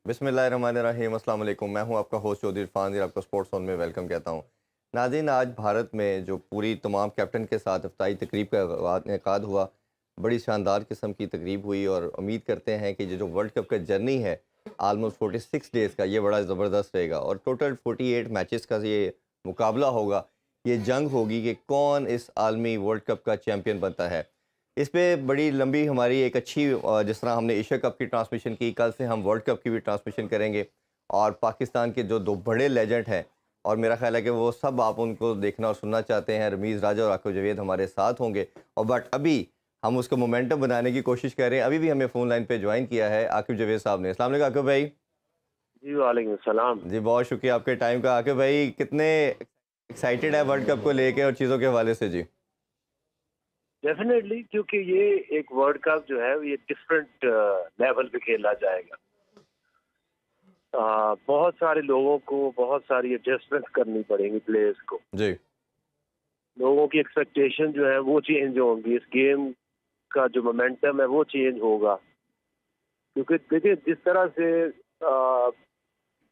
बिस्मिल्लाहिर्रहमानिर्रहीम अस्सलाम वालेकुम। मैं हूं आपका होस्ट चौधरी इरफान जी, आपको स्पोर्ट्स जोन में वेलकम कहता हूं। नाज़रीन, आज भारत में जो पूरी तमाम कैप्टन के साथ इफ्तारी तकरीब का इनेकाद हुआ, बड़ी शानदार किस्म की तकरीब हुई और उम्मीद करते हैं कि ये जो वर्ल्ड कप का जर्नी है आलमोस्ट 46 डेज़ का, ये बड़ा ज़बरदस्त रहेगा और टोटल 48 मैचेस का ये मुकाबला होगा। ये जंग होगी कि कौन इस आलमी वर्ल्ड कप का चैम्पियन बनता है। इस पे बड़ी लंबी हमारी एक अच्छी जिस तरह हमने एशिया कप की ट्रांसमिशन की, कल से हम वर्ल्ड कप की भी ट्रांसमिशन करेंगे और पाकिस्तान के जो 2 बड़े लेजेंड हैं और मेरा ख़्याल है कि वो सब आप उनको देखना और सुनना चाहते हैं। रमीज़ राजा और आकिब जावेद हमारे साथ होंगे और बट अभी हम उसको मोमेंटम बनाने की कोशिश कर रहे हैं। अभी भी हमें फ़ोन लाइन पे जॉइन किया है आकिब जावेद साहब ने। अस्सलाम वालेकुम आकिब भाई। जी, वालेकुम सलाम। जी, बहुत शुक्रिया आपके टाइम का। आकिब भाई, कितने एक्साइटेड है वर्ल्ड कप को लेके और चीज़ों के हवाले से? जी। डेफिनेटली, क्योंकि ये एक वर्ल्ड कप जो है ये डिफरेंट लेवल पे खेला जाएगा। बहुत सारे लोगों को बहुत सारी एडजस्टमेंट करनी पड़ेंगी प्लेयर्स को। जी। लोगों की एक्सपेक्टेशन जो है वो चेंज होंगी। इस गेम का जो मोमेंटम है वो चेंज होगा, क्योंकि देखिए जिस तरह से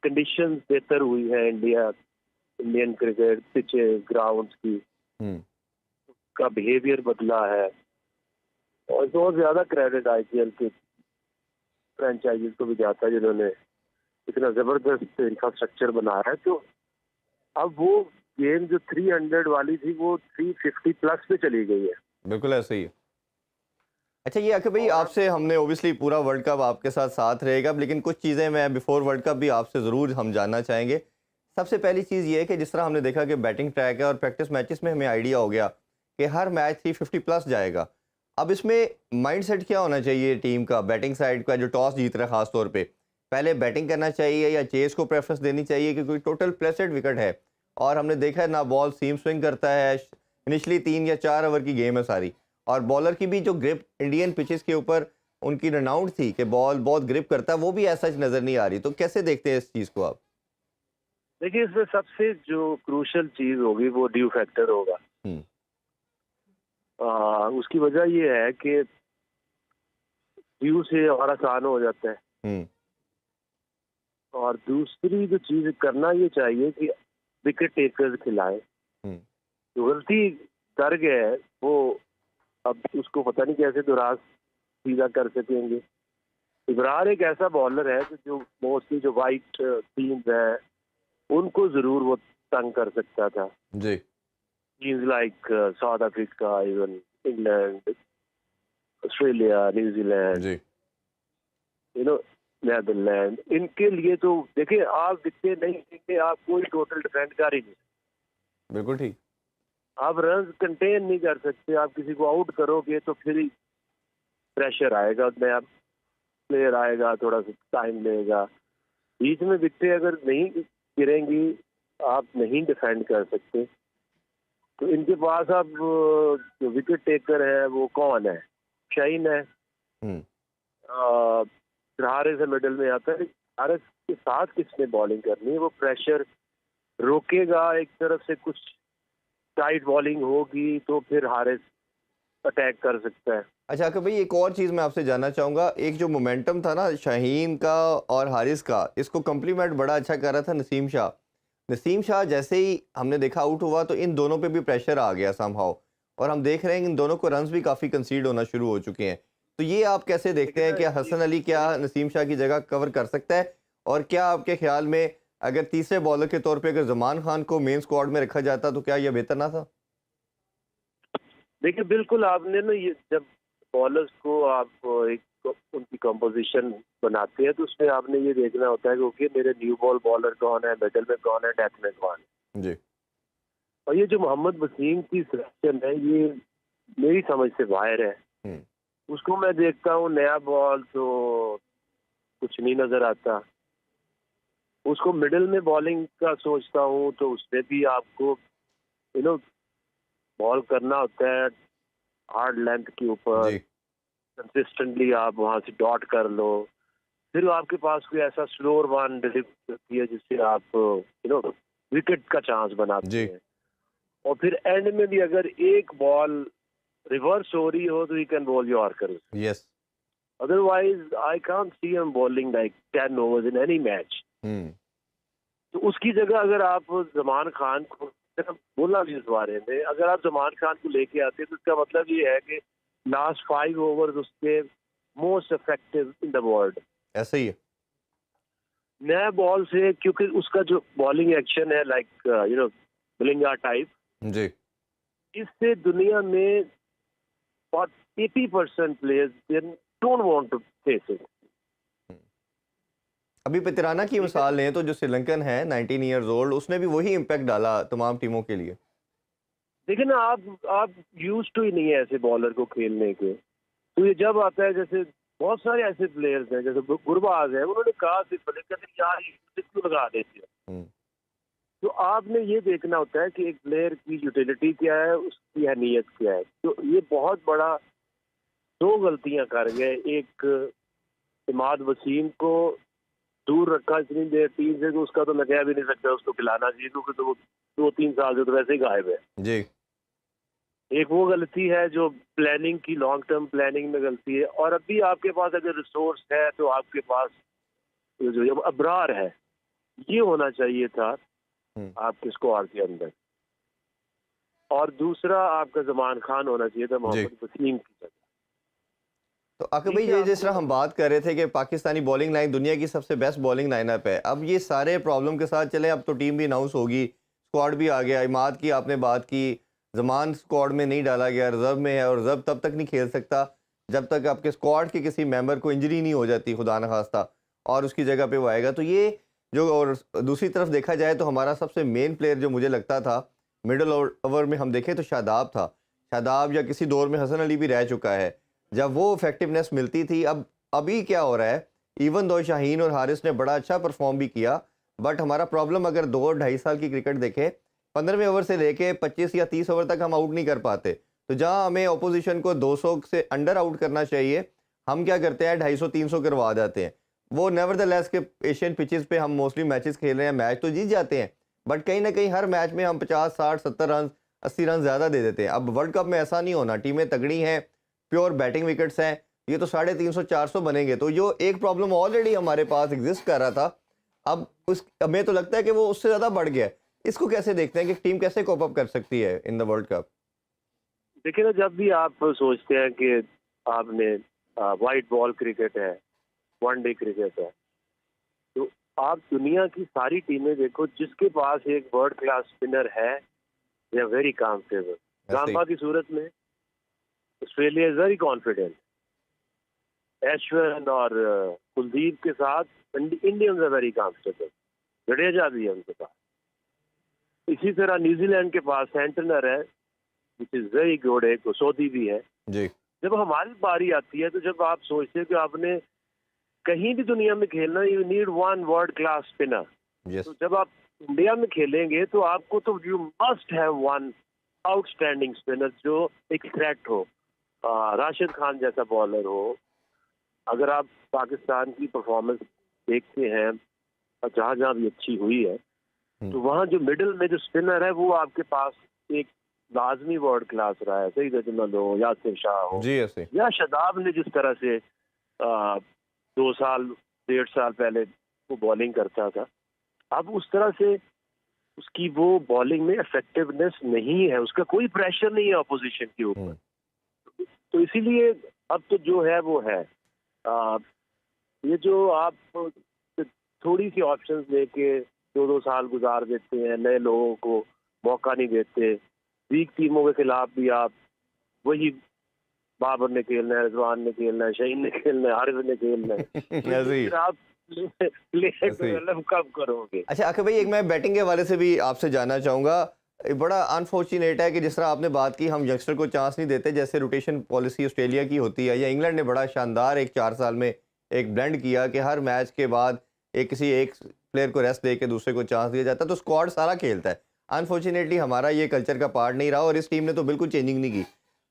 कंडीशंस बेहतर हुई है इंडियन क्रिकेट पिचेस ग्राउंड्स की हुँ। का बिहेवियर बदला है। और बहुत ज्यादा क्रेडिट आईपीएल के फ्रेंचाइजीज को भी जाता है जिन्होंने इतना जबरदस्त इंफ्रास्ट्रक्चर बनाया है। तो अब वो गेम जो 300 वाली थी वो 350 प्लस पे चली गई है। बिल्कुल ऐसे ही है। अच्छा, ये आके भाई और अब आपसे हमने ओबियसली पूरा वर्ल्ड कप आपके साथ साथ रहेगा, लेकिन कुछ चीज़ें मैं बिफोर वर्ल्ड कप भी आपसे ज़रूर हम जानना चाहेंगे। सबसे पहली चीज़ ये है कि जिस तरह हमने देखा कि बैटिंग ट्रैक है और प्रैक्टिस मैचेस में हमें आइडिया हो गया कि हर मैच 350 प्लस जाएगा। अब इसमें माइंडसेट क्या होना चाहिए टीम का, बैटिंग साइड का जो टॉस जीत रहा है ख़ास तौर पे? पहले बैटिंग करना चाहिए या चेज़ को प्रेफ़रेंस देनी चाहिए, क्योंकि टोटल प्लेसेड विकेट है और हमने देखा है ना बॉल सीम स्विंग करता है। इनिशियली 3 या 4 ओवर की गेम है सारी। और बॉलर की भी जो ग्रिप इंडियन पिचेस के ऊपर उनकी रनआउट थी कि बॉल बहुत ग्रिप करता है, वो भी ऐसा नज़र नहीं आ रही। तो कैसे देखते हैं इस चीज़ को आप? देखिए, इसमें सबसे जो क्रूशल चीज होगी वो ड्यू फैक्टर होगा। हुँ। उसकी वजह ये है कि ड्यू से और आसान हो जाता है। हुँ। और दूसरी जो चीज करना ये चाहिए कि विकेट टेकर्स खिलाएं। हुँ। जो गलती कर गए हैं वो अब उसको पता नहीं कैसे दुरास सीधा कर सकेंगे। इब्रार एक ऐसा बॉलर है जो मोस्टली जो वाइट टीम्स है उनको जरूर वो तंग कर सकता था। जी। Teams like south Africa, even England, Australia, New Zealand, ji. You know Netherland, इनके लिए तो देखिए आप दिखते नहीं दिखते आप कोई टोटल डिफेंड कर ही नहीं। बिल्कुल ठीक। आप रन कंटेन नहीं कर सकते। आप किसी को आउट करोगे तो फिर ही प्रेशर आएगा, नया प्लेयर आएगा, थोड़ा सा टाइम लेगा। बीच में विकेटें अगर नहीं गिरेंगी आप नहीं डिफेंड कर सकते। तो इनके पास अब जो विकेट टेकर है वो कौन है? शाइन है। हुँ। फिर हारिस है, मिडिल में आता है। हारिस के साथ किसने बॉलिंग करनी है? वो प्रेशर रोकेगा एक तरफ से, कुछ टाइट बॉलिंग होगी तो फिर हारिस अटैक कर सकता है। अच्छा कि भाई, एक और चीज़ मैं आपसे जानना चाहूँगा, एक जो मोमेंटम था ना शाहीन का और हारिस का, इसको कॉम्प्लीमेंट बड़ा अच्छा कर रहा था नसीम शाह। नसीम शाह जैसे ही हमने देखा आउट हुआ तो इन दोनों पे भी प्रेशर आ गया समहाउ और हम देख रहे हैं कि इन दोनों को रन्स भी काफ़ी कंसीड होना शुरू हो चुके हैं। तो ये आप कैसे देखते लेकिन हैं कि हसन अली क्या नसीम शाह की जगह कवर कर सकता है? और क्या आपके ख्याल में अगर तीसरे बॉलर के तौर पे अगर ज़मान खान को मेन स्क्वाड में रखा जाता तो क्या ये बेहतर ना था? देखिए, बिल्कुल आपने ना ये जब बॉलर्स को आप एक उनकी कंपोजिशन बनाते हैं तो उसमें आपने ये देखना होता है कि ओके मेरे न्यू बॉल बॉलर कौन है, मिडल में कौन है, डेथ में कौन है। जी। और ये जो मोहम्मद वसीम की सिलेक्शन है ये मेरी समझ से बाहर है। हुँ। उसको मैं देखता हूँ नया बॉल तो कुछ नहीं नजर आता। उसको मिडिल में बॉलिंग का सोचता हूँ तो उसमें भी आपको यू नो बॉल करना होता है हार्ड लेंथ के ऊपर। जी। कंसिस्टेंटली आप वहां से डॉट कर लो। फिर आपके पास कोई ऐसा स्लोअर वन डिलीवर करती है जिससे आप विकेट का चांस बनाते जी। हैं। और फिर एंड में भी अगर एक बॉल रिवर्स हो रही हो तो you can ball yorker. Yes. Otherwise, I can't see him bowling like 10 overs in any match. तो उसकी जगह अगर आप जमान खान को, बोला भी इस बारे में, अगर आप जमान खान को लेके आते हैं तो इसका मतलब ये है कि लास्ट 5 ओवर्स उसके most effective in the world. ऐसा ही है। नया बॉल से, क्योंकि उसका जो बॉलिंग एक्शन है लाइक मलिंगा टाइप, जी। इससे दुनिया में 80% players don't want to face it. अभी पतिराना की मिसाल लें तो जो श्रीलंकन है 19 ईयर्स ओल्ड, उसने भी वही इम्पैक्ट डाला तमाम टीमों के लिए। देखिए ना, आप यूज टू ही नहीं है ऐसे बॉलर को खेलने के। तो ये जब आता है, जैसे बहुत सारे ऐसे प्लेयर्स हैं, जैसे गुरबाज है, उन्होंने कहा सिर्फ यार क्यों लगा देते हैं। तो आपने ये देखना होता है कि एक प्लेयर की यूटिलिटी क्या है, उसकी अहमियत क्या है। तो ये बहुत बड़ा 2 गलतियां कर गए। एक, इमाद वसीम को दूर रखा इतनी देर टीम से कि उसका तो मैं कह भी नहीं सकता उसको खिलाना चाहिए, क्योंकि तो वो 2-3 साल से तो वैसे ही गायब है जी। एक वो गलती है जो प्लानिंग की, लॉन्ग टर्म प्लानिंग में गलती है। और अभी आपके पास अगर रिसोर्स है तो आपके पास जो अबरार है, ये होना चाहिए था आपके स्क्वाड के अंदर। और दूसरा आपका जमान खान होना चाहिए था मोहम्मद वसीम की जगह। तो आके भाई, ये जिस तरह हम बात कर रहे थे कि पाकिस्तानी बॉलिंग लाइन दुनिया की सबसे बेस्ट बॉलिंग लाइनअप है, अब ये सारे प्रॉब्लम के साथ चले, अब तो टीम भी अनाउंस होगी, स्क्वाड भी आ गया, इमाद की आपने बात की, जमान स्क्वाड में नहीं डाला गया, रिजर्व में है, और रिजर्व तब तक नहीं खेल सकता जब तक आपके स्क्वाड के किसी मेंबर को इंजरी नहीं हो जाती खुदा न खास्ता, और उसकी जगह पे वो आएगा। तो ये जो, और दूसरी तरफ देखा जाए तो हमारा सबसे मेन प्लेयर जो मुझे लगता था मिडल ओवर में हम देखें तो शादाब था। शादाब या किसी दौर में हसन अली भी रह चुका है, जब वो इफेक्टिवनेस मिलती थी। अभी क्या हो रहा है, इवन दो शाहीन और हारिस ने बड़ा अच्छा परफॉर्म भी किया, बट हमारा प्रॉब्लम अगर 2-2.5 साल की क्रिकेट देखें, 15वें ओवर से लेके 25 या 30 ओवर तक हम आउट नहीं कर पाते। तो जहां हमें ऑपोजिशन को 200 से अंडर आउट करना चाहिए, हम क्या करते हैं 250-300 करवा जाते हैं। वो नेवरदलेस के एशियन पिचेस पे हम मोस्टली मैचेस खेल रहे हैं, मैच तो जीत जाते हैं, बट कहीं ना कहीं हर मैच में हम 50, 60, 70 रन, 80 रन ज़्यादा दे देते हैं। अब वर्ल्ड कप में ऐसा नहीं होना, टीमें तगड़ी हैं, प्योर बैटिंग विकेट्स हैं, ये तो 350-400 बनेंगे। तो जो एक प्रॉब्लम ऑलरेडी हमारे पास एग्जिस्ट कर रहा था, अब हमें तो लगता है कि वो उससे ज़्यादा बढ़ गया। इसको कैसे देखते हैं कि टीम कैसे कोप अप कर सकती है इन द वर्ल्ड कप? देखिए ना, जब भी आप सोचते हैं कि आपने वाइट बॉल क्रिकेट है, वनडे क्रिकेट है, तो आप दुनिया की सारी टीमें देखो, जिसके पास एक वर्ल्ड क्लास स्पिनर है, they are very confident. Gabba की सूरत में ऑस्ट्रेलिया इज वेरी कॉन्फिडेंट। ऐश्वर्यन और कुलदीप के साथ Indians are very confident. Jadeja भी है उनके पास। इसी तरह न्यूजीलैंड के पास सेंटनर है, विच इज वेरी गुड। एक सऊदी भी है जी। जब हमारी बारी आती है, तो जब आप सोचते हैं कि आपने कहीं भी दुनिया में खेलना, you need one world class spinner. तो जब आप इंडिया में खेलेंगे तो आपको तो you must have one outstanding spinner जो एक थ्रेट हो, राशिद खान जैसा बॉलर हो। अगर आप पाकिस्तान की परफॉर्मेंस देखते हैं, जहाँ जहाँ भी अच्छी हुई है, तो वहाँ जो मिडिल में जो स्पिनर है, वो आपके पास एक लाजमी वर्ल्ड क्लास रहा है। सईद अजमल हो, यासिर शाह हो, या शादाब ने जिस तरह से 2 साल 1.5 साल पहले वो बॉलिंग करता था, अब उस तरह से उसकी वो बॉलिंग में इफेक्टिवनेस नहीं है, उसका कोई प्रेशर नहीं है अपोजिशन के ऊपर। तो इसीलिए अब तो जो है वो है। ये जो आप थोड़ी सी ऑप्शंस लेके 2-2 साल गुजार देते हैं, नए लोगों को मौका नहीं देते, वीक टीमों के खिलाफ भी आप वही बाबर ने खेलना है, रिजवान ने खेलना है, शहीन ने खेलना है, हारिस ने खेलना है, आप कब करोगे? अच्छा आखिर भाई, एक मैं बैटिंग के हवाले से भी आपसे जानना चाहूँगा। बड़ा अनफॉर्चुनेट है कि जिस तरह आपने बात की, हम यंगस्टर को चांस नहीं देते, जैसे रोटेशन पॉलिसी ऑस्ट्रेलिया की होती है, या इंग्लैंड ने बड़ा शानदार एक 4 साल में एक ब्लेंड किया कि हर मैच के बाद किसी एक प्लेयर को रेस्ट दे के दूसरे को चांस दिया जाता है, तो स्क्वाड सारा खेलता है। अनफॉर्चुनेटली हमारा ये कल्चर का पार्ट नहीं रहा, और इस टीम ने तो बिल्कुल चेंजिंग नहीं की।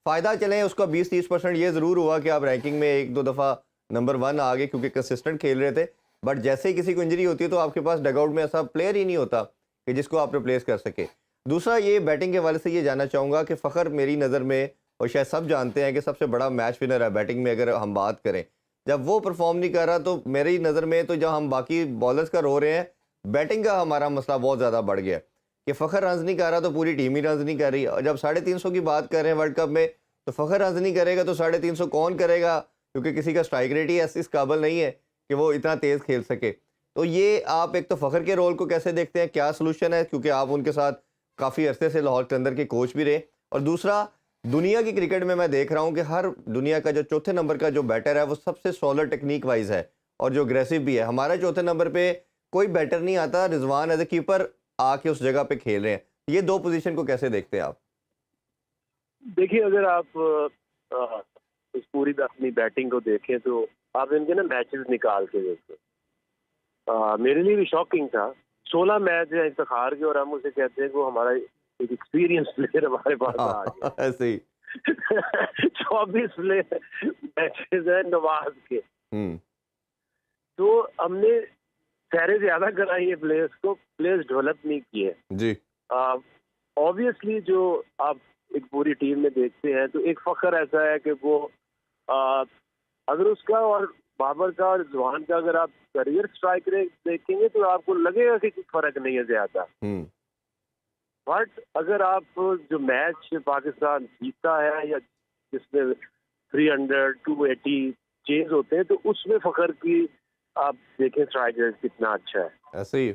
फ़ायदा चले उसका 20-30% ये ज़रूर हुआ कि आप रैंकिंग में 1-2 दफ़ा नंबर 1 आ गए, क्योंकि कंसिस्टेंट खेल रहे थे। बट जैसे ही किसी को इंजरी होती है तो आपके पास डगआउट में ऐसा प्लेयर ही नहीं होता कि जिसको आप रिप्लेस कर सके। दूसरा, ये बैटिंग के हवाले से ये जानना चाहूँगा कि फ़खर मेरी नज़र में, और शायद सब जानते हैं कि सबसे बड़ा मैच विनर है बैटिंग में अगर हम बात करें, जब वो परफॉर्म नहीं कर रहा तो मेरी नज़र में तो जब हम बाकी बॉलर्स का रो रहे हैं, बैटिंग का हमारा मसला बहुत ज़्यादा बढ़ गया कि फ़खर रन नहीं कर रहा तो पूरी टीम ही रन नहीं कर रही। और जब 350 की बात कर रहे हैं वर्ल्ड कप में, तो फ़खर रन नहीं करेगा तो 350 कौन करेगा, क्योंकि किसी का स्ट्राइक रेट ही इस काबिल नहीं है कि वो इतना तेज़ खेल सके। तो ये आप एक तो फ़खर के रोल को कैसे देखते हैं, क्या सोल्यूशन है, क्योंकि आप उनके साथ काफ़ी अरसे से लाहौर के अंदर के कोच भी रहे। और दूसरा, दुनिया की क्रिकेट में मैं देख रहा हूँ कि हर दुनिया का जो चौथे नंबर का जो बैटर है वो सबसे सॉलिड टेक्निक वाइज है और जो अग्रेसिव भी है। हमारा चौथे नंबर पे कोई बैटर नहीं आता, रिजवान एज ए कीपर आके उस जगह पे खेल रहे हैं। ये दो पोजीशन को कैसे देखते हैं आप? देखिए, अगर आप इस पूरी अपनी बैटिंग को देखें तो आप इनके ना मैचेस निकाल के देखें। मेरे लिए भी शॉकिंग था, 16 मैच है इफ्तिखार के और हम उसे कहते हैं कि वो हमारा एक एक्सपीरियंस प्लेयर हमारे पास आ गया। ऐसे ही 24 मैचेस है नवाज के। हम्म तो हमने सैरे ज्यादा कराई है प्लेयर्स को, प्लेयर्स डेवलप नहीं किए। जी ऑब्वियसली जो आप एक पूरी टीम में देखते हैं तो एक फखर ऐसा है कि वो अगर उसका और बाबर का और रिजवान का अगर आप करियर स्ट्राइक रेट देखेंगे तो आपको लगेगा कि कुछ फर्क नहीं है ज्यादा। बट अगर आप जो मैच पाकिस्तान जीतता है या जिसमें 300 280 चेज होते हैं तो उसमें फखर की आप देखें स्ट्राइक रेट कितना अच्छा है। ऐसे ही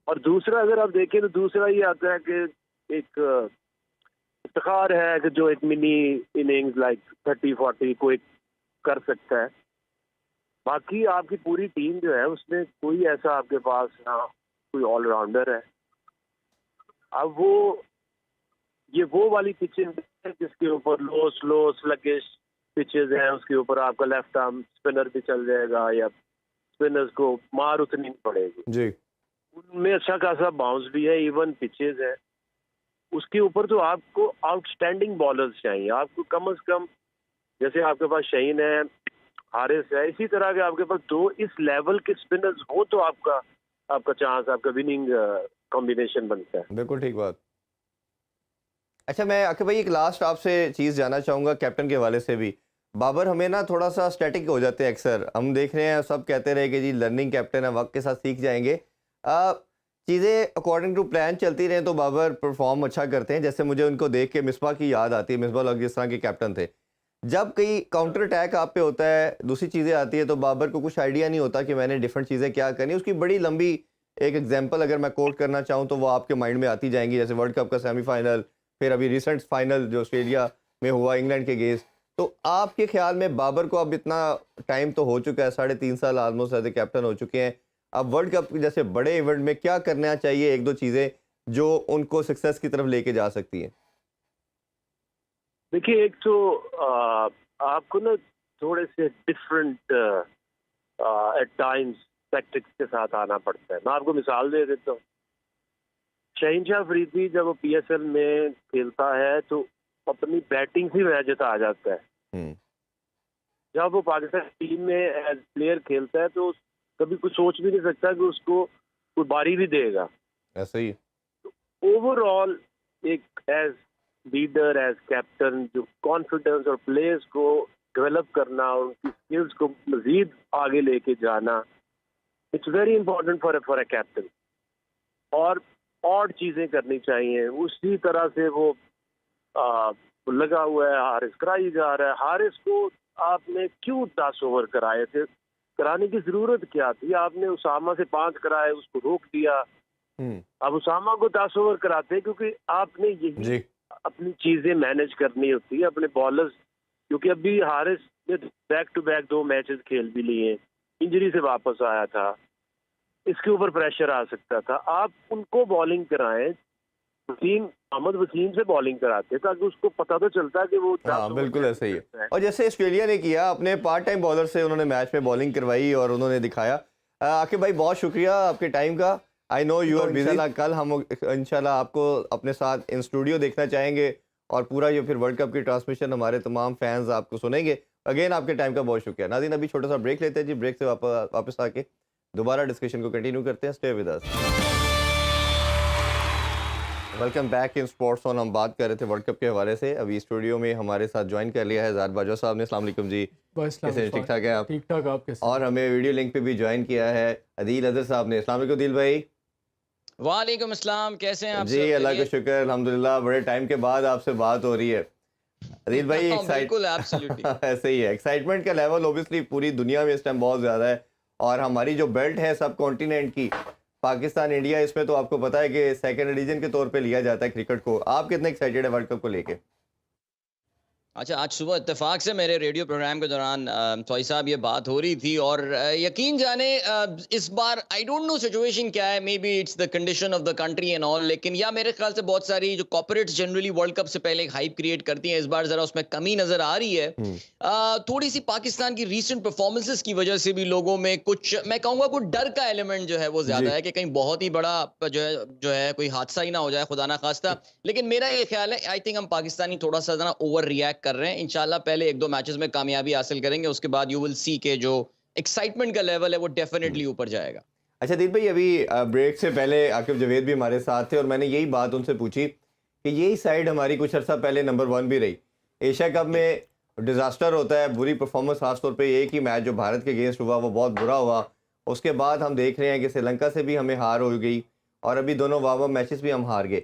और दूसरा अगर आप देखें तो दूसरा ये आता है कि एक इफ्तिखार है कि जो एक मिनी इनिंग्स लाइक 30-40 को एक कर सकता है। बाकी आपकी पूरी टीम जो है उसमें कोई ऐसा आपके पास ना कोई ऑलराउंडर है। अब वो वाली पिचेज है जिसके ऊपर लो स्लो स्लगिश पिचेज हैं, उसके ऊपर आपका लेफ्ट आर्म स्पिनर भी चल जाएगा या स्पिनर्स को मार उतनी नहीं पड़ेगी जी। उनमें अच्छा खासा बाउंस भी है, इवन पिचेज है। उसके ऊपर तो आपको आउटस्टैंडिंग बॉलर्स चाहिए। आपको कम से कम जैसे आपके पास शहीन है, हारिस है, इसी तरह के आपके पास 2 इस लेवल के स्पिनर्स हो तो आपका चांस, आपका विनिंग कॉम्बिनेशन बनता है। बिल्कुल ठीक बात। अच्छा, मैं आके भाई एक लास्ट आपसे चीज़ जानना चाहूँगा कैप्टन के हवाले से भी। बाबर हमें ना थोड़ा सा स्टैटिक हो जाते हैं अक्सर, हम देख रहे हैं सब कहते रहे कि जी लर्निंग कैप्टन है, वक्त के साथ सीख जाएंगे। चीज़ें अकॉर्डिंग टू प्लान चलती रहें तो बाबर परफॉर्म अच्छा करते हैं। जैसे मुझे उनको देख के मिसबा की याद आती है, मिसबा लोग जिस तरह के कैप्टन थे। जब कई काउंटर अटैक आप पे होता है, दूसरी चीज़ें आती है तो बाबर को कुछ आइडिया नहीं होता कि मैंने डिफरेंट चीज़ें क्या करनी। उसकी बड़ी लंबी एक एग्जांपल अगर मैं कोट करना चाहूँ तो वो आपके माइंड में आती जाएंगी, जैसे वर्ल्ड कप का सेमीफाइनल, फिर अभी रिसेंट फाइनल जो ऑस्ट्रेलिया में हुआ इंग्लैंड के अगेंस्ट। तो आपके ख्याल में बाबर को अब इतना टाइम तो हो चुका है, 3.5 साल ऑलमोस्ट एज ए कैप्टन हो चुके हैं, अब वर्ल्ड कप जैसे बड़े इवेंट में क्या करना चाहिए, 1-2 चीज़ें जो उनको सक्सेस की तरफ लेके जा सकती हैं? देखिए, एक तो आपको ना थोड़े से डिफरेंट एट टाइम्स टैक्टिक्स के साथ आना पड़ता है। मैं आपको मिसाल दे देता हूँ। शहीनशाह अफरीदी जब वो PSL में खेलता है तो अपनी बैटिंग से मैच जिता आ जाता है। जब वो पाकिस्तान टीम में एज प्लेयर खेलता है तो कभी कुछ सोच भी नहीं सकता कि उसको कोई बारी भी देगा। ऐसे ही ओवरऑल एक एज लीडर, एज कैप्टन, जो कॉन्फिडेंस और प्लेयर्स को डेवलप करना, उनकी स्किल्स को मजीद आगे लेके जाना, it's very important for a captain. और चीजें करनी चाहिए। उसी तरह से वो लगा हुआ है, हारिस कराई जा रहा है। हारिस को आपने क्यों 10 ओवर कराए थे? कराने की जरूरत क्या थी? आपने उसामा से 5 कराए, उसको रोक दिया। अब उसामा को 10 ओवर कराते क्योंकि आपने यही अपनी चीजें मैनेज करनी होती है अपने बॉलर्स, क्योंकि अभी हारिस ने बैक टू बैक 2 मैचेस खेल भी लिए, इंजरी से वापस आया था, इसके ऊपर प्रेशर आ सकता था। आप उनको बॉलिंग कराएं, मोहम्मद वसीम से बॉलिंग कराते ताकि उसको पता तो चलता कि वो बिल्कुल ऐसा ही है। और जैसे ऑस्ट्रेलिया ने किया, अपने पार्ट टाइम बॉलर से उन्होंने मैच में बॉलिंग करवाई और उन्होंने दिखाया। आकिब भाई बहुत शुक्रिया आपके टाइम का। I know you are busy. कल हम इंशाल्लाह आपको अपने साथ इन स्टूडियो देखना चाहेंगे और पूरा ये फिर वर्ल्ड कप की ट्रांसमिशन हमारे तमाम फैंस आपको सुनेंगे। अगेन आपके टाइम का बहुत शुक्रिया। नाज़रीन, अभी छोटा सा ब्रेक लेते हैं जी, ब्रेक से वापस आके दोबारा डिस्कशन को कंटिन्यू करते हैं। Stay with us. Welcome back in sports on. हम बात कर रहे थे वर्ल्ड कप के हवाले से। अभी स्टूडियो में हमारे साथ ज्वाइन कर लिया है ज़ाद बाजवा साहब ने। अस्सलाम वालेकुम जी। बस कैसे ठीक ठाक है आप? ठीक ठाक, आप कैसे? और हमें वीडियो लिंक पे भी ज्वाइन किया है अदील अजहर साहब ने। अस्सलाम वालेकुम अदील भाई। वालेकुम अस्सलाम, कैसे हैं आप जी सब? अल्लाह का खैरियत? शुक्र अल्हम्दुलिल्लाह, बड़े टाइम के बाद आपसे बात हो रही है अदील भाई। हाँ, बिल्कुल, एब्सोल्युटली। ऐसे ही है, एक्साइटमेंट का लेवल ओबियसली पूरी दुनिया में इस टाइम बहुत ज़्यादा है। और हमारी जो बेल्ट है सब कॉन्टिनेंट की, पाकिस्तान इंडिया, इसमें तो आपको पता है कि सेकंड रीजन के तौर पे लिया जाता है क्रिकेट को। आप कितने एक्साइटेड है वर्ल्ड कप को लेके? अच्छा, आज सुबह इत्तेफाक से मेरे रेडियो प्रोग्राम के दौरान तोई साहब ये बात हो रही थी और यकीन जाने इस बार आई डोंट नो सिचुएशन क्या है, may be it's the condition of the country and all, लेकिन या मेरे ख्याल से बहुत सारी जो कॉर्पोरेट्स जनरली वर्ल्ड कप से पहले एक हाइप क्रिएट करती हैं, इस बार जरा उसमें कमी नजर आ रही है। थोड़ी सी पाकिस्तान की रीसेंट परफॉर्मेंसेस की वजह से भी लोगों में कुछ, मैं कहूँगा कुछ डर का एलिमेंट जो है वो जी। ज्यादा है कि कहीं बहुत ही बड़ा जो है कोई हादसा ही ना हो जाए, खुदा ना खास्ता। लेकिन मेरा ये ख्याल है, आई थिंक हम पाकिस्तानी थोड़ा सा ना ओवर रिएक्ट कर रहे हैं। इंशाल्लाह पहले एक दो मैचेस में कामयाबी हासिल करेंगे, उसके बाद यू विल सी के जो एक्साइटमेंट का लेवल है वो डेफिनेटली ऊपर जाएगा। अच्छा दिल भाई, अभी ब्रेक से पहले आकिब जवेद भी हमारे साथ थे और मैंने यही बात उनसे पूछी कि यही साइड हमारी कुछ अर्सा पहले नंबर 1 भी रही। एशिया कप में डिज़ास्टर होता है, बुरी परफॉर्मेंस, खासतौर पे एक ही मैच जो भारत के अगेंस्ट हुआ वो बहुत बुरा हुआ। उसके बाद हम देख रहे हैं कि श्रीलंका से भी हमें हार हो गई और अभी दोनों वार्म अप मैचेस भी हम हार गए।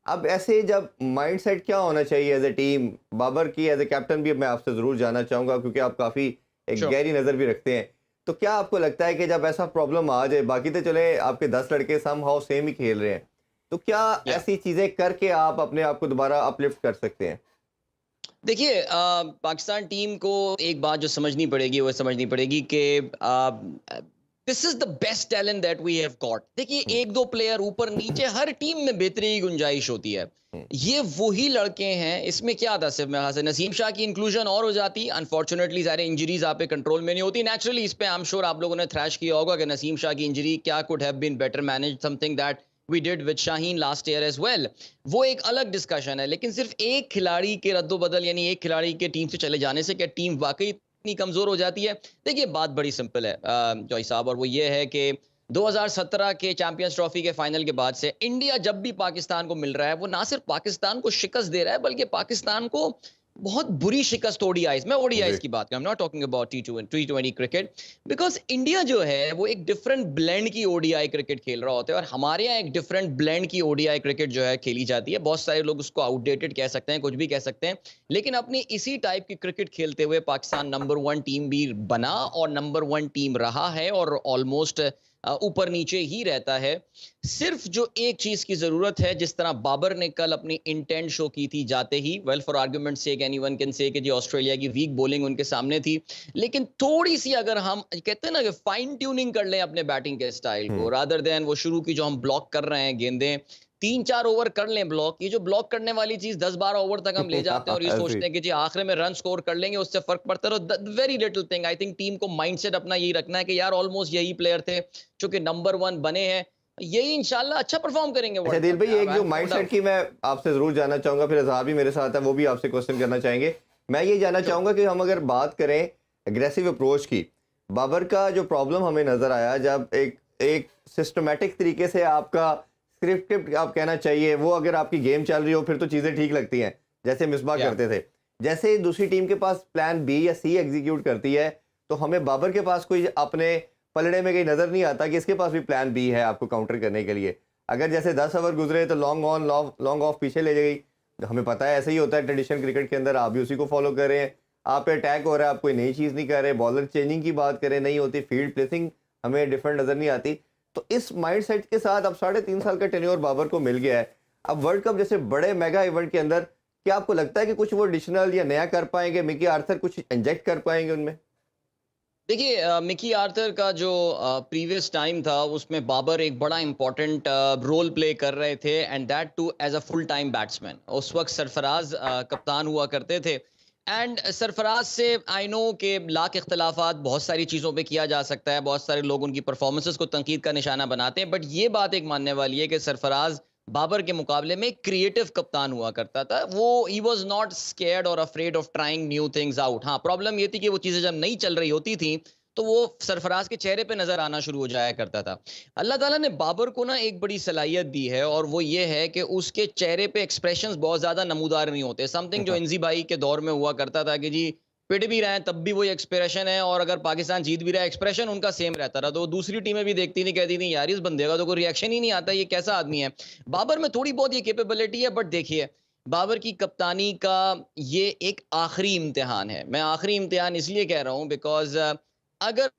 अब ऐसे जब माइंड सेट क्या होना चाहिए एज ए टीम? बाबर की एज ए कैप्टन भी मैं आपसे ज़रूर जानना चाहूँगा, क्योंकि आप काफ़ी एक Sure. गहरी नज़र भी रखते हैं। तो क्या आपको लगता है कि जब ऐसा प्रॉब्लम आ जाए, बाकी तो चले आपके 10 लड़के सम हाउ सेम ही खेल रहे हैं, तो क्या Yeah. ऐसी चीज़ें करके आप अपने आप को दोबारा अपलिफ्ट कर सकते हैं? देखिए, पाकिस्तान टीम को एक बात जो समझनी पड़ेगी वो समझनी पड़ेगी कि this is the best talent that we have got. देखिए, एक दो प्लेयर ऊपर नीचे हर टीम में बेहतरी की गुंजाइश होती है। ये वही लड़के हैं। इसमें क्या था, सिर्फ मेरे ख्याल से नसीम शाह की इंक्लूजन और हो जाती। अनफॉर्चुनेटली सारे इंजरीज आप पे कंट्रोल में नहीं होती। नेचुरली इस पे आई एम श्योर आप लोगों ने थ्रैश किया होगा कि नसीम शाह की इंजरी क्या could have been better manage, something that we did with Shaheen last year as well. वो एक अलग डिस्कशन है। लेकिन सिर्फ एक खिलाड़ी के रद्दोबदल, यानी एक खिलाड़ी के टीम से चले जाने से क्या टीम वाकई इतनी कमजोर हो जाती है? देखिए, बात बड़ी सिंपल है जॉय साहब, और वो ये है कि 2017 के चैंपियंस ट्रॉफी के फाइनल के बाद से इंडिया जब भी पाकिस्तान को मिल रहा है, वो ना सिर्फ पाकिस्तान को शिकस्त दे रहा है बल्कि पाकिस्तान को बहुत बुरी शिकस्त ओडीआईज में, ओडीआईज जी। की बात कर, I am not talking about T20 cricket, because India जो है वो एक डिफरेंट ब्लेंड की ओडीआई क्रिकेट खेल रहा होता है और हमारे यहाँ एक डिफरेंट ब्लेंड की ओडीआई क्रिकेट जो है खेली जाती है। बहुत सारे लोग उसको आउटडेटेड कह सकते हैं, कुछ भी कह सकते हैं, लेकिन अपनी इसी टाइप की क्रिकेट खेलते हुए पाकिस्तान नंबर 1 टीम भी बना और नंबर 1 टीम रहा है और ऑलमोस्ट ऊपर नीचे ही रहता है। सिर्फ जो एक चीज की जरूरत है, जिस तरह बाबर ने कल अपनी इंटेंट शो की थी जाते ही, well for argument sake anyone can say कि जी ऑस्ट्रेलिया की वीक बॉलिंग उनके सामने थी, लेकिन थोड़ी सी अगर हम कहते हैं ना कि फाइन ट्यूनिंग कर लें अपने बैटिंग के स्टाइल को, रादर देन वो शुरू की जो हम ब्लॉक कर रहे हैं गेंदें, 3-4 ओवर कर लें ब्लॉक। ये जो ब्लॉक करने वाली चीज 10-12 ओवर तक हम ले जाते हैं और ये ऐसे सोचते ही। हैं कि जी आखिर में रन स्कोर कर लेंगे, उससे फर्क पड़ता है। तो very little thing, I think team को माइंडसेट अपना यही रखना है कि यार ऑलमोस्ट यही प्लेयर थे जो कि नंबर 1 बने हैं, यही इंशाल्लाह अच्छा परफॉर्म करेंगे अच्छा वर्ल्ड दिल कप भाई, में। एक I जो have no mind doubt. Set की मैं आपसे ज़रूर जानना चाहूँगा, फिर अजहार भी मेरे साथ है, वो भी आपसे क्वेश्चन करना चाहेंगे। मैं ये जानना चाहूँगा कि हम अगर बात करें एग्रेसिव अप्रोच की, बाबर का जो प्रॉब्लम हमें नज़र आया, जब एक एक सिस्टमेटिक तरीके से आपका स्क्रिप्ट आप कहना चाहिए, वो अगर आपकी गेम चल रही हो फिर तो चीज़ें ठीक लगती हैं, जैसे मिसबा Yeah. करते थे। जैसे दूसरी टीम के पास प्लान बी या सी एग्जीक्यूट करती है, तो हमें बाबर के पास कोई अपने पलड़े में कहीं नज़र नहीं आता कि इसके पास भी प्लान बी है आपको काउंटर करने के लिए। अगर जैसे 10 ओवर गुजरे तो लॉन्ग ऑन लॉन्ग ऑफ पीछे ले गई, हमें पता है ऐसे ही होता है ट्रेडिशन क्रिकेट के अंदर, आप भी उसी को फॉलो कर रहे हैं। आप पे अटैक हो रहा है, आप कोई नई चीज़ नहीं कर रहे, बॉलर चेंजिंग की बात करें नहीं होती, फील्ड प्लेसिंग हमें डिफरेंट नज़र नहीं आती। तो इस माइंड सेट के साथ अब 3.5 साल का टेन्योर बाबर को मिल गया है, अब वर्ल्ड कप जैसे बड़े मेगा इवेंट के अंदर क्या आपको लगता है कि कुछ वो एडिशनल या नया कर पाएंगे, मिकी आर्थर कुछ इंजेक्ट कर पाएंगे उनमें? देखिए, मिकी आर्थर का जो प्रीवियस टाइम था उसमें बाबर एक बड़ा इंपॉर्टेंट रोल प्ले कर रहे थे, and that too as a full time batsman. उस वक्त सरफराज कप्तान हुआ करते थे, एंड सरफराज से आई नो कि लाख इख्तलाफात बहुत सारी चीज़ों पे किया जा सकता है, बहुत सारे लोग उनकी परफॉर्मेंसेस को तनकीद का निशाना बनाते हैं, बट ये बात एक मानने वाली है कि सरफराज बाबर के मुकाबले में क्रिएटिव कप्तान हुआ करता था। वो ही वॉज नॉट स्केर्ड और afraid of trying new things out. हाँ, प्रॉब्लम ये थी कि वो चीज़ें जब नहीं चल रही होती थी तो वो सरफराज के चेहरे पे नजर आना शुरू हो जाया करता था। अल्लाह ताला ने बाबर को ना एक बड़ी सलाहियत दी है, और वो ये है कि उसके चेहरे पे एक्सप्रेशंस बहुत ज्यादा नमूदार नहीं होते। समथिंग जो इंजी भाई के दौर में हुआ करता था कि जी पिट भी रहे हैं तब भी वही एक्सप्रेशन है, और अगर पाकिस्तान जीत भी रहा है एक्सप्रेशन उनका सेम रहता रहा, तो दूसरी टीमें भी देखती नहीं, कहती नहीं यार इस बंदे का तो कोई रिएक्शन ही नहीं आता, ये कैसा आदमी है। बाबर में थोड़ी बहुत ये कैपेबिलिटी है, बट देखिए बाबर की कप्तानी का ये एक आखिरी इम्तिहान है। मैं आखिरी इम्तिहान इसलिए कह रहा हूँ बिकॉज अगर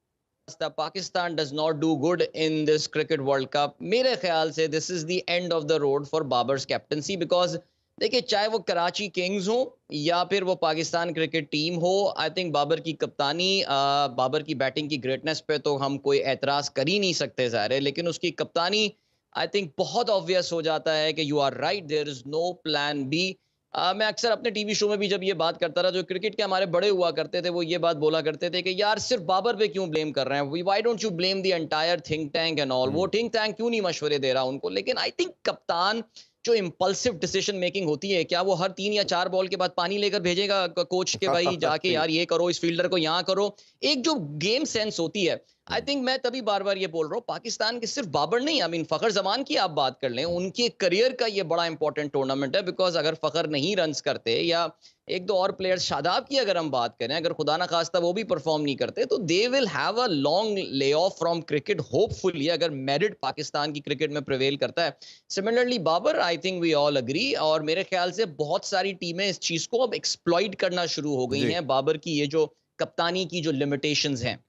Pakistan does not do good in this cricket world cup, मेरे ख्याल से this is the end of the road for Babar's captaincy. Because देखिए चाहे वो कराची किंग्स हो या फिर वो पाकिस्तान क्रिकेट टीम हो, आई थिंक बाबर की कप्तानी, बाबर की बैटिंग की ग्रेटनेस पे तो हम कोई एतराज़ कर ही नहीं सकते ज़ाहिर है, लेकिन उसकी कप्तानी आई थिंक बहुत ऑब्वियस हो जाता है कि you are right, there is no plan B. मैं अक्सर अपने टीवी शो में भी जब ये बात करता रहा, जो क्रिकेट के हमारे बड़े हुआ करते थे वो ये बात बोला करते थे कि यार सिर्फ बाबर पे क्यों ब्लेम कर रहे हैं, why don't you blame the entire think tank and all. वो थिंक टैंक क्यों नहीं मशवरे दे रहा उनको। लेकिन आई थिंक कप्तान जो इम्पल्सिव डिसीजन मेकिंग होती है, क्या वो हर 3 या 4 बॉल के बाद पानी लेकर भेजेगा कोच के भाई जाके यार ये करो, इस फील्डर को यहाँ करो। एक जो गेम सेंस होती है, आई थिंक मैं तभी बार बार ये बोल रहा हूँ, पाकिस्तान के सिर्फ बाबर नहीं, आई मीन फखर जमान की आप बात कर लें, उनके करियर का ये बड़ा इंपॉर्टेंट टूर्नामेंट है। बिकॉज अगर फखर नहीं रन्स करते या एक दो और प्लेयर्स, शादाब की अगर हम बात करें, अगर खुदा ना खास्ता वो भी परफॉर्म नहीं करते, तो they will have a long layoff from cricket hopefully, अगर मेरिट पाकिस्तान की क्रिकेट में प्रिवेल करता है। Similarly Babar, I think we all agree, और मेरे ख्याल से बहुत सारी टीमें इस चीज को अब एक्सप्लॉइट करना शुरू हो गई जी। हैं, बाबर की ये जो कप्तानी की जो लिमिटेशंस हैं।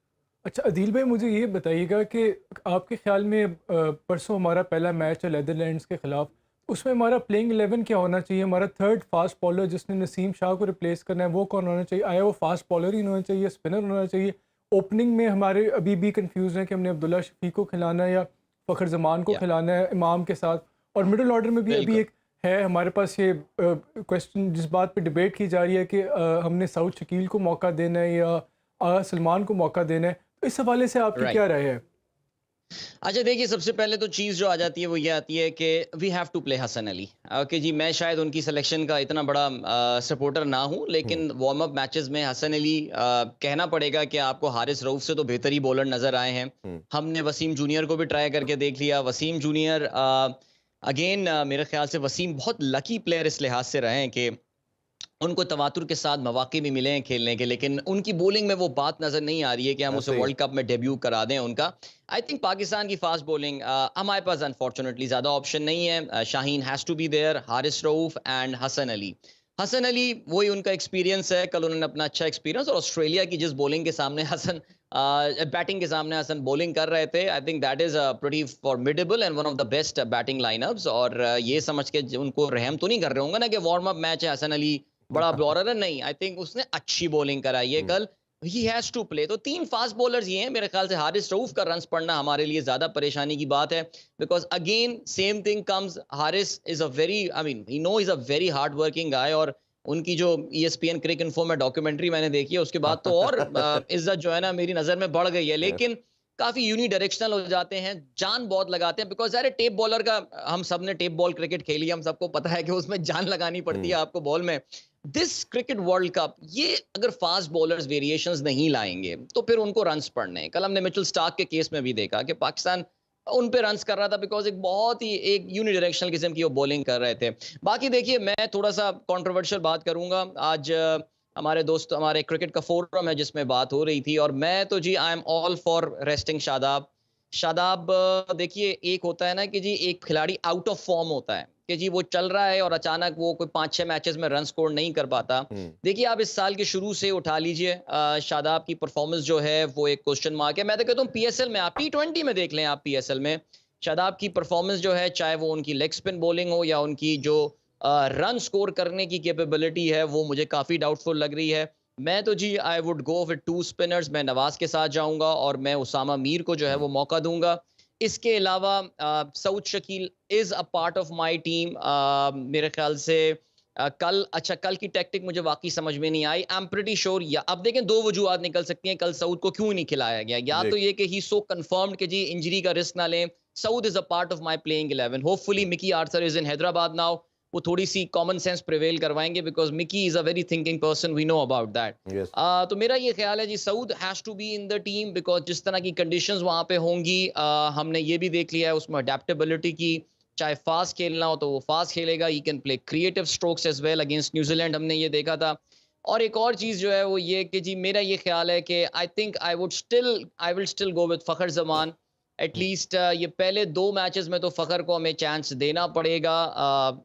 अच्छा अदील भाई, मुझे ये बताइएगा कि आपके ख्याल में परसों हमारा पहला मैच है नीदरलैंड्स के ख़िलाफ़, उसमें हमारा प्लेइंग 11 क्या होना चाहिए? हमारा थर्ड फास्ट बॉलर जिसने नसीम शाह को रिप्लेस करना है वो कौन होना चाहिए? आया वो फास्ट बॉलर ही होना चाहिए, स्पिनर होना चाहिए? ओपनिंग में हमारे अभी भी कंफ्यूज हैं कि हमने अब्दुल्ला शफीक को खिलाना है या फ़खर जमान को खिलाना है इमाम के साथ। और मिडिल ऑर्डर में भी अभी एक है हमारे पास ये क्वेश्चन, जिस बात पे डिबेट की जा रही है कि हमने साउथ शकील को मौका देना है या सलमान को मौका देना है। तो इस हवाले से आपकी क्या राय है? अच्छा देखिए, सबसे पहले तो चीज़ जो आ जाती है वो ये आती है कि we have to play Hasan Ali. कि जी मैं शायद उनकी सिलेक्शन का इतना बड़ा सपोर्टर ना हूं, लेकिन वार्म अप मैचेस में हसन अली, कहना पड़ेगा कि आपको हारिस रऊफ से तो बेहतर ही बॉलर नज़र आए हैं। हमने वसीम जूनियर को भी ट्राई करके देख लिया। वसीम जूनियर अगेन मेरे ख्याल से वसीम बहुत लकी प्लेयर इस लिहाज से रहे हैं कि उनको तवातुर के साथ मौके भी मिले हैं खेलने के, लेकिन उनकी बॉलिंग में वो बात नजर नहीं आ रही है कि हम उसे वर्ल्ड कप में डेब्यू करा दें उनका। आई थिंक पाकिस्तान की फास्ट बॉलिंग, हमारे पास अनफॉर्चुनेटली ज़्यादा ऑप्शन नहीं है। Shaheen has to be there, Haris Rauf and Hasan Ali. Hasan Ali वही उनका एक्सपीरियंस है, कल उन्होंने अपना अच्छा एक्सपीरियंस, और ऑस्ट्रेलिया की जिस बॉलिंग के सामने हसन, बैटिंग के सामने हसन बॉलिंग कर रहे थे, I think that is pretty formidable and one of the best batting line-ups. और ये समझ के उनको रहम तो नहीं कर रहे होंगे ना कि वार्म अप मैच है, हसन अली बड़ा बॉलर है, नहीं, आई थिंक उसने अच्छी बॉलिंग कराई है कल, ही हैज टू प्ले। तो 3 फास्ट बॉलर्स ये हैं मेरे ख्याल से। हारिस रऊफ का रन्स पड़ना हमारे लिए ज्यादा परेशानी की बात है, because again same thing comes, Haris is a very, I mean he know is a very hard working guy. और उनकी जो ESPN क्रिक इन्फो में डॉक्यूमेंट्री मैंने देखी है उसके बाद तो और इज्जत जो है ना मेरी नजर में बढ़ गई है। लेकिन काफी यूनिडायरेक्शनल हो जाते हैं, जान बहुत लगाते हैं, बिकॉज यार टेप बॉलर का, हम सब ने टेप बॉल क्रिकेट खेली, हम सबको पता है कि उसमें जान लगानी पड़ती है आपको बॉल में। दिस क्रिकेट वर्ल्ड कप, ये अगर फास्ट बॉलर्स वेरिएशंस नहीं लाएंगे तो फिर उनको रन्स पड़ने हैं। कल हमने मिचेल स्टार्क के केस में भी देखा कि पाकिस्तान उन पे रन्स कर रहा था बिकॉज एक बहुत ही एक यूनिडायरेक्शनल किस्म की वो बॉलिंग कर रहे थे। बाकी देखिए, मैं थोड़ा सा कंट्रोवर्शियल बात करूंगा। आज हमारे दोस्त, हमारे क्रिकेट का फोरम है जिसमें बात हो रही थी, और मैं तो जी I am all for resting Shadab. Shadab देखिए, एक होता है ना कि जी एक खिलाड़ी आउट ऑफ फॉर्म होता है कि जी वो चल रहा है और अचानक वो कोई 5-6 मैचेस में रन स्कोर नहीं कर पाता। देखिए आप इस साल के शुरू से उठा लीजिए, शादाब की परफॉर्मेंस जो है वो एक क्वेश्चन मार्क है। मैं तो कहता हूँ PSL में, आप T20 में देख लें, आप PSL में शादाब की परफॉर्मेंस जो है, चाहे वो उनकी लेग स्पिन बॉलिंग हो या उनकी जो रन स्कोर करने की कैपेबिलिटी है, वो मुझे काफ़ी डाउटफुल लग रही है। मैं तो जी I would go with 2 spinners, मैं नवाज के साथ जाऊंगा और मैं उसामा मीर को जो है वो मौका दूंगा। इसके अलावा Saud Shakeel is a part of my team. मेरे ख्याल से कल की टैक्टिक मुझे वाकई समझ में नहीं आई। आई एम प्रीटी श्योर, या अब देखें दो वजूहत निकल सकती हैं कल सऊद को क्यों नहीं खिलाया गया। या तो ये कि ही सो कंफर्म्ड कि जी इंजरी का रिस्क ना लें, Saud is a part of my playing 11। Hopefully Mickey Arthur is in Hyderabad now, वो थोड़ी सी कॉमन सेंस प्रिवेल करवाएंगे because Mickey is a very thinking person, we know about that. तो मेरा ये ख्याल है जी Saud has to be in the team because जिस तरह की कंडीशंस वहाँ पे होंगी, हमने ये भी देख लिया है उसमें अडेप्टेबिलिटी की। चाहे फास्ट खेलना हो तो वो फास्ट खेलेगा, he can play creative strokes as well. Against New Zealand हमने ये देखा था। और एक और चीज़ जो है वो ये कि जी मेरा ये ख्याल है कि I will still go with Fakhar Zaman at least. ये पहले 2 मैचेस में तो फ़खर को हमें चांस देना पड़ेगा।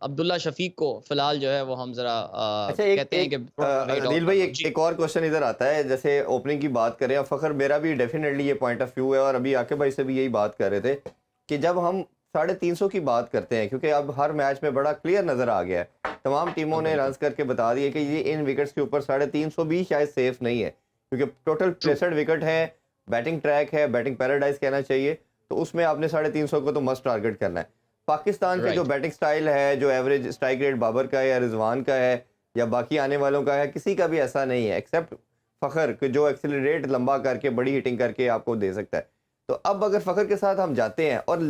अब्दुल्ला शफ़ीक को फ़िलहाल जो है वो हम ज़रा अच्छा, एक कहते हैं एक कि थोड़ा वेट अदील ऑन कर भाई, लो। एक जी। एक और क्वेश्चन इधर आता है। जैसे ओपनिंग की बात करें, अब फ़खर, मेरा भी डेफिनेटली ये पॉइंट ऑफ व्यू है और अभी आके भाई से भी यही बात कर रहे थे कि जब हम 350 की बात करते हैं, क्योंकि अब हर मैच में बड़ा क्लियर नज़र आ गया है, तमाम टीमों ने बिल्कुल। रन्स करके बता दिए कि ये इन विकेट्स के ऊपर 350 भी शायद सेफ नहीं है, क्योंकि टोटल ट्रू। 63 विकेट है, बैटिंग ट्रैक है, बैटिंग पैराडाइज कहना चाहिए, तो उसमें आपने 350 को तो मस्ट टारगेट करना है। पाकिस्तान के जो राइट। बैटिंग स्टाइल है, जो एवरेज स्ट्राइक रेट बाबर का है या रिजवान का है या बाकी आने वालों का है, किसी का भी ऐसा नहीं है एक्सेप्ट फ़खर कि जो एक्सीलरेट लंबा करके बड़ी हिटिंग करके आपको दे सकता है। तो अब अगर फ़खर के साथ हम जाते हैं और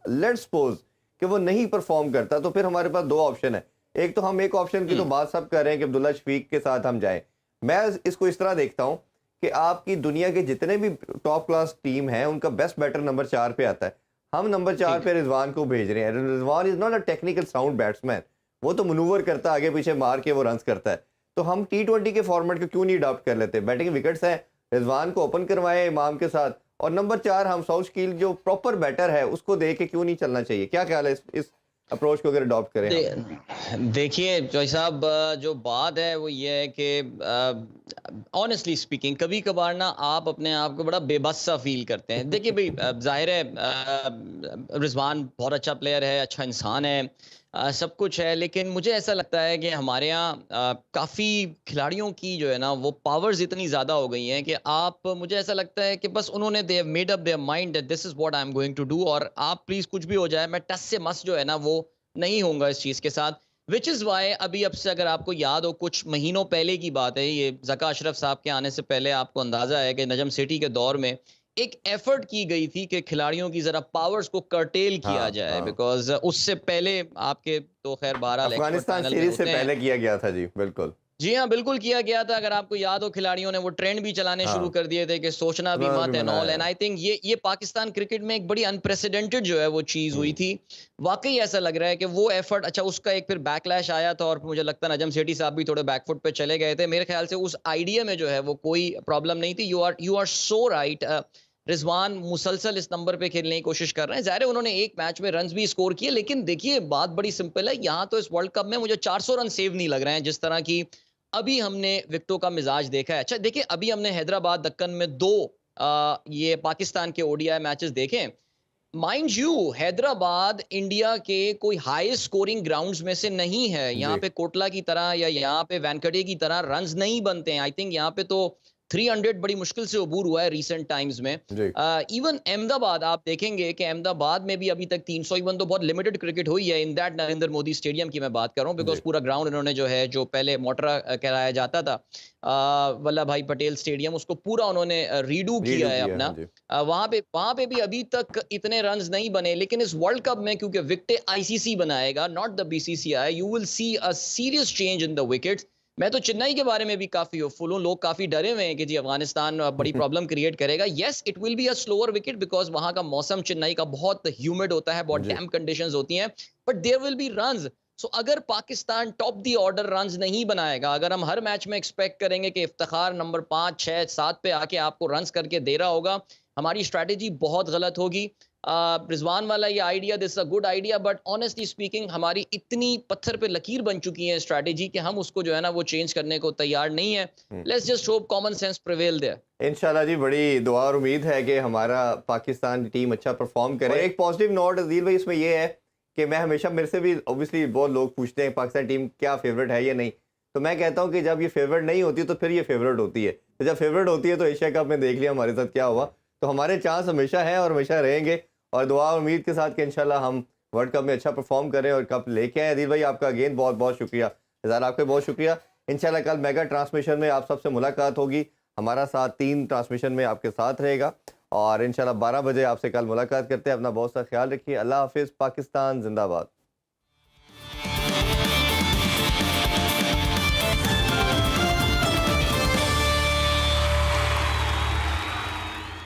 लेट्स सपोज कि वो नहीं परफॉर्म करता, तो फिर हमारे पास 2 ऑप्शन है। एक तो हम एक ऑप्शन की तो हुँ। बात सब कर रहे हैं कि अब्दुल्ला शफीक के साथ हम जाएं। मैं इसको इस तरह देखता हूं कि आपकी दुनिया के जितने भी टॉप क्लास टीम है, उनका बेस्ट बैटर नंबर 4 पे आता है। हम नंबर 4 ठीक है। पे रिजवान को भेज रहे हैं। Rizwan is not a technical sound batsman, वो तो मनूवर करता है, आगे पीछे मार के वो रन्स करता है। तो हम T20 के फॉर्मेट को क्यों नहीं अडॉप्ट कर लेते? बैटिंग विकेट्स हैं, रिजवान को ओपन करवाएं इमाम के साथ, और नंबर 4 हम साउथ कील जो प्रॉपर बैटर है उसको दे के क्यों नहीं चलना चाहिए? क्या ख्याल है इस अप्रोच को अगर अडॉप्ट करें दे हम? देखिए जॉय साहब, जो बात है वो ये है कि ऑनेस्टली स्पीकिंग कभी-कभार ना आप अपने आप को बड़ा बेबस सा फ़ील करते हैं। देखिए भई, ज़ाहिर है रिज़वान बहुत अच्छा प्लेयर है, अच्छा इंसान है, सब कुछ है, लेकिन मुझे ऐसा लगता है कि हमारे यहाँ काफ़ी खिलाड़ियों की जो है ना वो पावर्स इतनी ज़्यादा हो गई हैं कि आप मुझे ऐसा लगता है कि बस उन्होंने they have made up their mind that this is what I am going to do, और आप प्लीज़ कुछ भी हो जाए मैं टस से मस जो है ना वो नहीं होऊँगा इस चीज़ के साथ। व्हिच इज़ व्हाई अभी अब से अगर आपको याद हो कुछ महीनों पहले की बात है, ये ज़का अशरफ साहब के आने से पहले आपको अंदाज़ा है कि नजम सेठी के दौर में एक एफर्ट की गई थी कि खिलाड़ियों की ज़रा पावर्स को कर्टेल किया हाँ, जाए, हाँ। बिकॉज़ उससे पहले आपके तो ख़ैर बहरहाल एक्सपर्ट अफ़गानिस्तान पैनल में सीरीज़ से होते हैं। पहले किया गया था जी, बिल्कुल। जी हाँ, बिल्कुल किया गया था। अगर आपको याद हो खिलाड़ियों ने वो ट्रेंड भी चलाने शुरू हाँ, कर दिए थे कि सोचना भी उन्होंने मत भी एंड ऑल, मनाया एंड है। आई थिंक ये पाकिस्तान क्रिकेट में एक बड़ी अनप्रेसिडेंटेड जो है वो चीज़ हुई हुँ, थी। वाक़ई ऐसा लग रहा है कि वो एफर्ट, अच्छा उसका एक फिर बैकलैश आया था और मुझे लगता है नजम सेठी साहब भी थोड़े बैक फुट पे चले गए थे। मेरे ख़्याल से उस आइडिया में जो है वो कोई प्रॉब्लम नहीं थी। You are so right. Rizwan मुसलसल इस नंबर पे खेलने की कोशिश कर रहे हैं। ज़ाहिर है उन्होंने एक मैच में रन्स भी स्कोर किए, लेकिन देखिए बात बड़ी सिंपल है। यहाँ तो इस वर्ल्ड कप में मुझे 400 रन सेव नहीं लग रहे हैं, जिस तरह की अभी हमने विकेटों का मिजाज देखा है। अच्छा देखिए, अभी हमने हैदराबाद दक्कन में 2 ये पाकिस्तान के ओडीआई मैचेस देखे। माइंड यू, हैदराबाद इंडिया के कोई हाईएस्ट स्कोरिंग ग्राउंड्स में से नहीं है। यहाँ जी, पे कोटला की तरह या यहाँ पे वानखेड़े की तरह रन्स नहीं बनते हैं। आई थिंक यहाँ पे तो 300 बड़ी मुश्किल से अबूर हुआ है रीसेंट टाइम्स में। जी, इवन अहमदाबाद आप देखेंगे कि अहमदाबाद में भी अभी तक 300 इवन तो बहुत लिमिटेड क्रिकेट हुई है in that Narendra Modi stadium की मैं बात कर रहा हूँ, बिकॉज जी। पूरा ग्राउंड इन्होंने जो है जो पहले मोटरा कहलाया जाता था वल्लभ भाई पटेल स्टेडियम, उसको पूरा उन्होंने रीडू किया रीडू है किया, हाँ अपना। जी। वहां पे भी अभी तक इतने रन्स नहीं बने, लेकिन इस वर्ल्ड कप में क्योंकि विकेटें आईसीसी बनाएगा not the BCCI, you will see a serious change in the wickets. मैं तो चेन्नई के बारे में भी काफी होपफुल हूँ। लोग काफी डरे हुए हैं कि जी अफगानिस्तान बड़ी प्रॉब्लम क्रिएट करेगा। Yes, it will be a slower wicket because वहां का मौसम चेन्नई का बहुत ह्यूमिड होता है, बहुत जी, डैम कंडीशंस होती हैं, but there will be runs. So अगर Pakistan top the order runs नहीं बनाएगा, अगर हम हर मैच में एक्सपेक्ट करेंगे कि इफ्तिखार नंबर 5 6 7 पे आके आपको रन्स करके दे रहा होगा, हमारी स्ट्रैटेजी बहुत गलत होगी। रिजवान वाला ये idea, this a good idea, but honestly speaking हमारी इतनी पत्थर पे लकीर बन चुकी है स्ट्रैटेजी कि हम उसको जो है ना वो चेंज करने को तैयार नहीं है। हुँ। Let's just hope common sense prevail there. इंशाल्लाह जी, बड़ी दुआ और उम्मीद है कि हमारा पाकिस्तान टीम अच्छा परफॉर्म करे। एक पॉजिटिव नोट अज़ील भाई इसमें ये है कि मैं हमेशा, मेरे से भी ऑब्वियसली बहुत लोग पूछते हैं पाकिस्तान टीम क्या फेवरेट है या नहीं, तो मैं कहता हूँ कि जब ये फेवरेट नहीं होती तो फिर ये फेवरेट होती है। तो जब फेवरेट होती है तो एशिया कप में देख लिया हमारे साथ क्या हुआ। तो हमारे चांस हमेशा हैं और हमेशा रहेंगे, और दुआ और उम्मीद के साथ कि इंशाल्लाह हम वर्ल्ड कप में अच्छा परफॉर्म करें और कप लेके आए। अदील भाई आपका अगेन बहुत बहुत शुक्रिया। ज़ार आपका बहुत शुक्रिया। इंशाल्लाह कल मेगा ट्रांसमिशन में आप सबसे मुलाकात होगी। हमारा साथ 3 ट्रांसमिशन में आपके साथ रहेगा, और इंशाल्लाह 12 बजे आपसे कल मुलाकात करते हैं। अपना बहुत सा ख्याल रखिए। अल्लाह हाफ़िज़। पाकिस्तान ज़िंदाबाद।